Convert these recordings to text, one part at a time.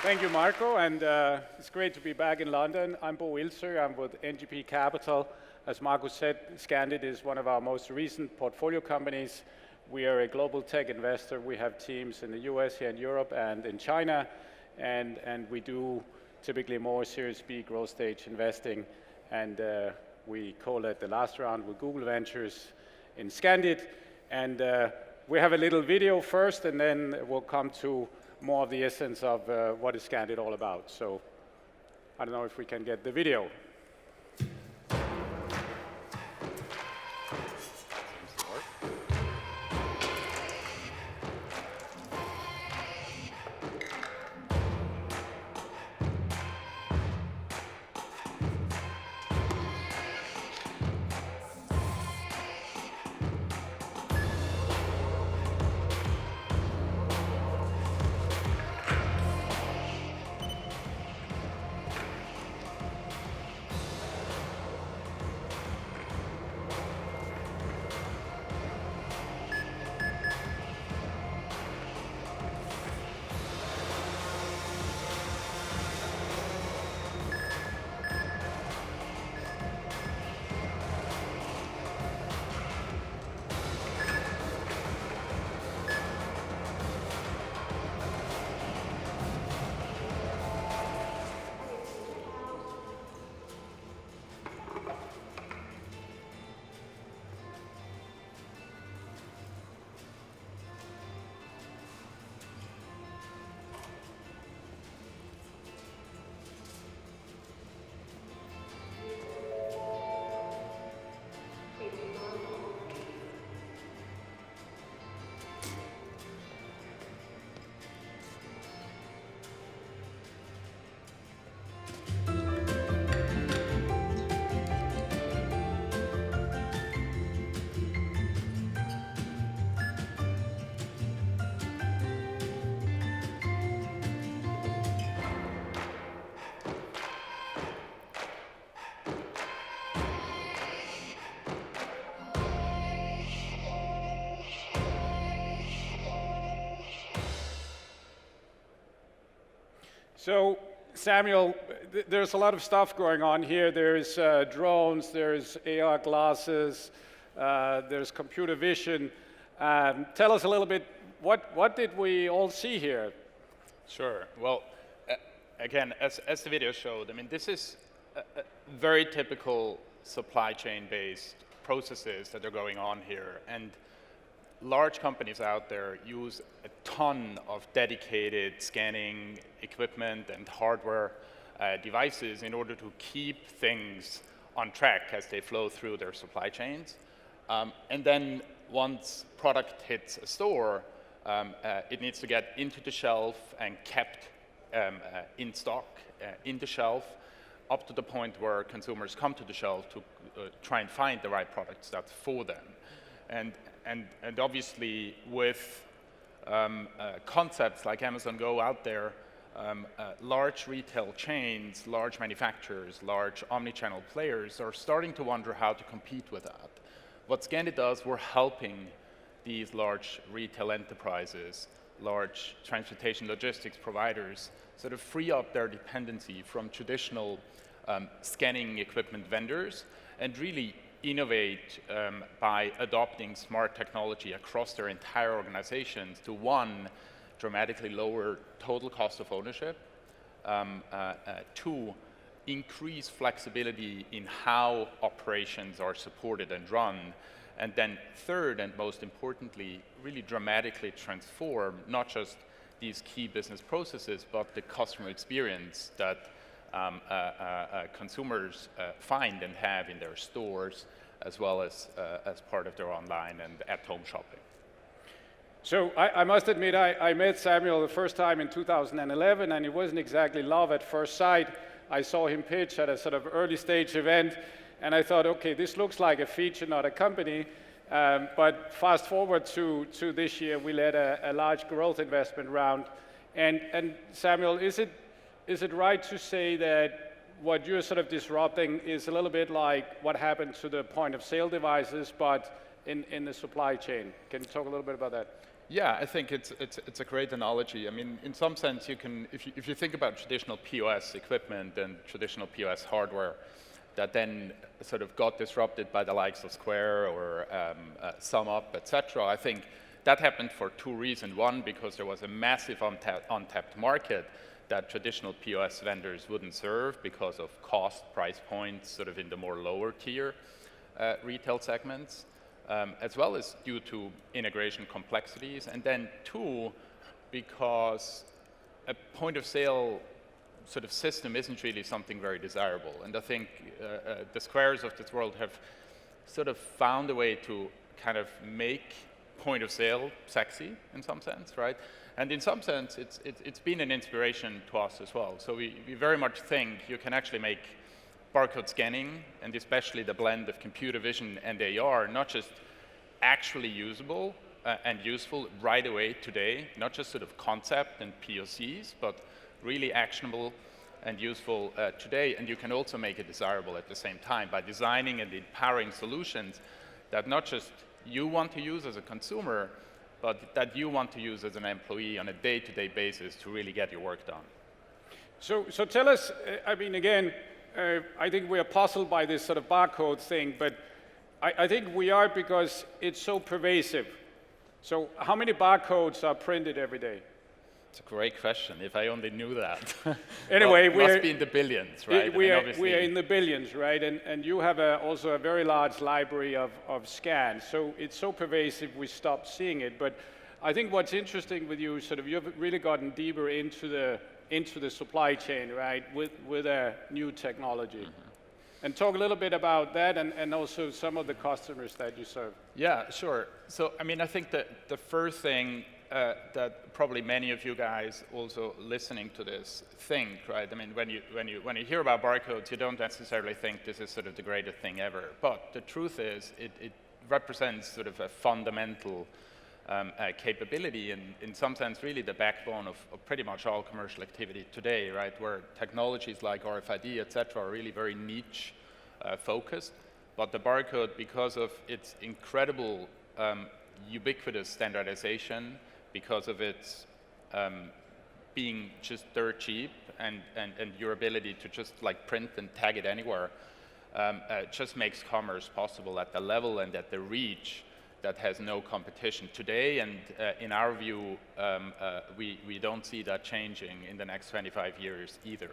Thank you, Marco, and it's great to be back in London. I'm Ilsoe. I'm with NGP Capital. As Marco said, Scandit is one of our most recent portfolio companies. We are a global tech investor. We have teams in the US, here in Europe, and in China, and we do typically more Series B growth stage investing, and we call it the last round with Google Ventures in Scandit. And we have a little video first, and then we'll come to more of the essence of what is Scandit all about. So I don't know if we can get the video. So, Samuel, there's a lot of stuff going on here. There's drones, there's AR glasses, there's computer vision. Tell us a little bit, what did we all see here? Sure. Well, again, as the video showed, I mean, this is a very typical supply chain-based processes that are going on here. And large companies out there use a ton of dedicated scanning equipment and hardware devices in order to keep things on track as they flow through their supply chains. And then once product hits a store, it needs to get into the shelf and kept in stock, in the shelf, up to the point where consumers come to the shelf to try and find the right products that's for them. And obviously, with concepts like Amazon Go out there, large retail chains, large manufacturers, large omni-channel players are starting to wonder how to compete with that. What Scandit does, we're helping these large retail enterprises, large transportation logistics providers, sort of free up their dependency from traditional scanning equipment vendors and really innovate by adopting smart technology across their entire organizations to, one, dramatically lower total cost of ownership, two, increase flexibility in how operations are supported and run, and then third, and most importantly, really dramatically transform not just these key business processes, but the customer experience that consumers find and have in their stores, as well as part of their online and at-home shopping. So I must admit, I met Samuel the first time in 2011, and it wasn't exactly love at first sight. I saw him pitch at a sort of early stage event, and I thought, okay, this looks like a feature, not a company. But fast forward to this year, we led a large growth investment round. And Samuel, is it right to say that what you're sort of disrupting is a little bit like what happened to the point of sale devices, but in the supply chain? Can you talk a little bit about that? Yeah, I think it's a great analogy. I mean, in some sense, you can, if you think about traditional POS equipment and traditional POS hardware, that then sort of got disrupted by the likes of Square or SumUp, etc. I think that happened for two reasons. One, because there was a massive untapped market that traditional POS vendors wouldn't serve because of cost, price points, sort of in the more lower tier retail segments. As well as due to integration complexities, and then two, because a point of sale sort of system isn't really something very desirable. And I think the Squares of this world have sort of found a way to kind of make point of sale sexy in some sense, right? And in some sense, it's been an inspiration to us as well. So we very much think you can actually make barcode scanning, and especially the blend of computer vision and AR, not just actually usable and useful right away today, not just sort of concept and POCs, but really actionable and useful today. And you can also make it desirable at the same time by designing and empowering solutions that not just you want to use as a consumer, but that you want to use as an employee on a day-to-day basis to really get your work done. So tell us, I mean, again, I think we are puzzled by this sort of barcode thing, but I think we are because it's so pervasive. So how many barcodes are printed every day? It's a great question. If I only knew that. Anyway, well, it must be in the billions, right? We are in the billions, right? And you have also a very large library of scans. So it's so pervasive we stopped seeing it. But I think what's interesting with you, sort of, you've really gotten deeper into the supply chain, right, with a new technology. Mm-hmm. And talk a little bit about that and also some of the customers that you serve. Yeah, sure. So, I mean, I think that the first thing that probably many of you guys also listening to this think, right? I mean, when you hear about barcodes, you don't necessarily think this is sort of the greatest thing ever. But the truth is, it represents sort of a fundamental capability and in some sense really the backbone of pretty much all commercial activity today, right, where technologies like RFID, et cetera, are really very niche focused. But the barcode, because of its incredible ubiquitous standardization, because of its being just dirt cheap and your ability to just like print and tag it anywhere, just makes commerce possible at the level and at the reach that has no competition today, and in our view, we don't see that changing in the next 25 years either.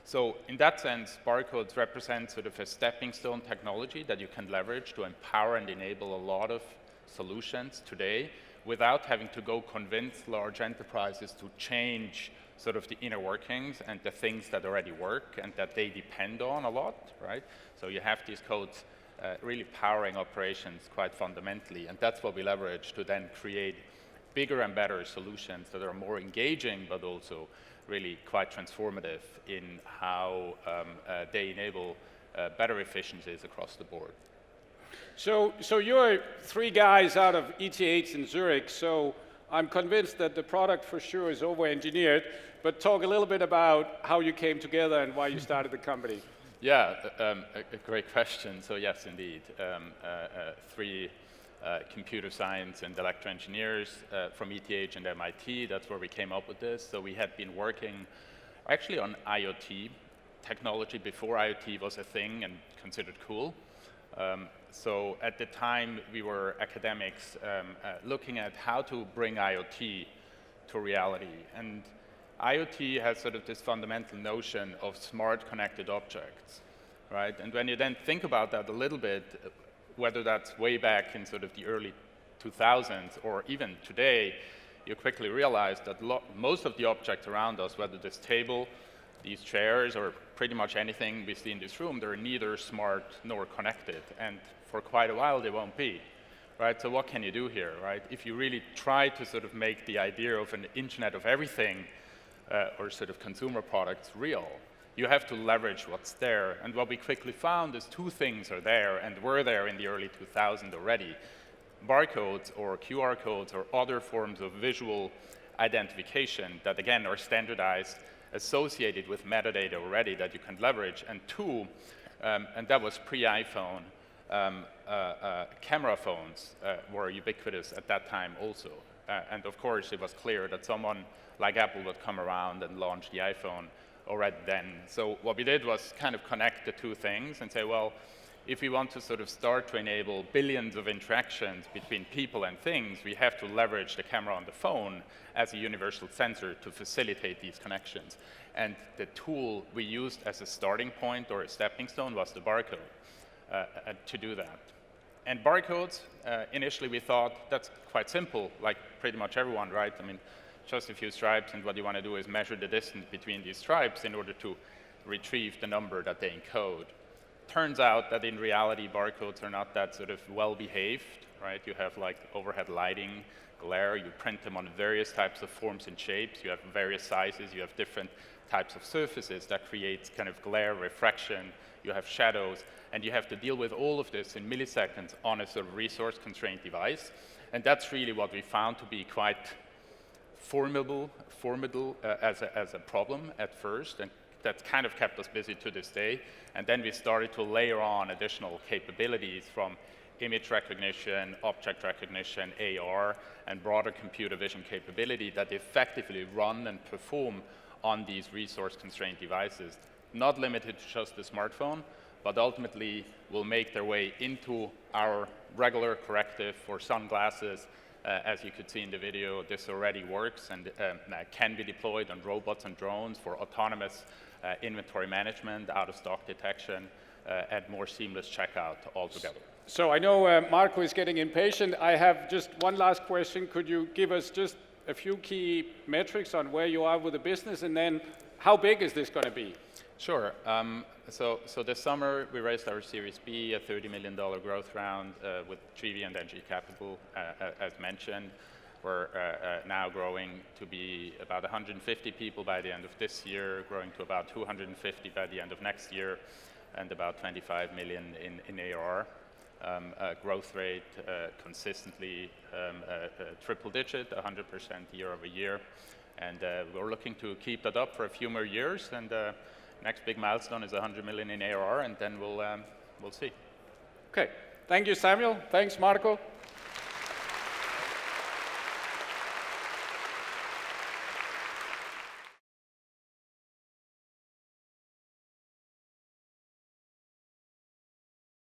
So in that sense, barcodes represent sort of a stepping stone technology that you can leverage to empower and enable a lot of solutions today without having to go convince large enterprises to change sort of the inner workings and the things that already work and that they depend on a lot, right? So you have these codes really powering operations quite fundamentally, and that's what we leverage to then create bigger and better solutions that are more engaging, but also really quite transformative in how they enable better efficiencies across the board. So you're three guys out of ETH in Zurich, so I'm convinced that the product for sure is over-engineered, but talk a little bit about how you came together and why you started the company. Yeah, a great question. So yes, indeed, three computer science and electro engineers from ETH and MIT. That's where we came up with this. So we had been working actually on IoT technology before IoT was a thing and considered cool. So at the time, we were academics looking at how to bring IoT to reality. And IoT has sort of this fundamental notion of smart connected objects, right? And when you then think about that a little bit, whether that's way back in sort of the early 2000s or even today, you quickly realize that most of the objects around us, whether this table, these chairs, or pretty much anything we see in this room, they're neither smart nor connected. And for quite a while, they won't be. Right? So what can you do here, right? If you really try to sort of make the idea of an Internet of Everything or sort of consumer products real, you have to leverage what's there. And what we quickly found is two things are there and were there in the early 2000s already. Barcodes or QR codes or other forms of visual identification that, again, are standardized, associated with metadata already that you can leverage. And two, and that was pre-iPhone, camera phones were ubiquitous at that time also. And of course, it was clear that someone like Apple would come around and launch the iPhone already then. So what we did was kind of connect the two things and say, well, if we want to sort of start to enable billions of interactions between people and things, we have to leverage the camera on the phone as a universal sensor to facilitate these connections. And the tool we used as a starting point or a stepping stone was the barcode to do that. And barcodes, initially we thought that's quite simple, like pretty much everyone, right? I mean, just a few stripes, and what you want to do is measure the distance between these stripes in order to retrieve the number that they encode. Turns out that in reality, barcodes are not that sort of well-behaved, right? You have like overhead lighting, glare, you print them on various types of forms and shapes, you have various sizes, you have different types of surfaces that create kind of glare, refraction, you have shadows, and you have to deal with all of this in milliseconds on a sort of resource-constrained device. And that's really what we found to be quite formidable as a problem at first, and that kind of kept us busy to this day. And then we started to layer on additional capabilities from image recognition, object recognition, AR, and broader computer vision capability that effectively run and perform on these resource-constrained devices, not limited to just the smartphone, but ultimately will make their way into our regular corrective for sunglasses. As you could see in the video, this already works and can be deployed on robots and drones for autonomous inventory management, out-of-stock detection, and more seamless checkout altogether. So I know Marco is getting impatient. I have just one last question. Could you give us just a few key metrics on where you are with the business, and then how big is this going to be? Sure. So this summer we raised our Series B, a $30 million growth round with GV and NG Capital, as mentioned. We're now growing to be about 150 people by the end of this year, growing to about 250 by the end of next year, and about 25 million in ARR. Growth rate consistently triple digit, 100% year over year. And we're looking to keep that up for a few more years. And next big milestone is 100 million in ARR, and then we'll see. Okay. Thank you, Samuel. Thanks, Marco.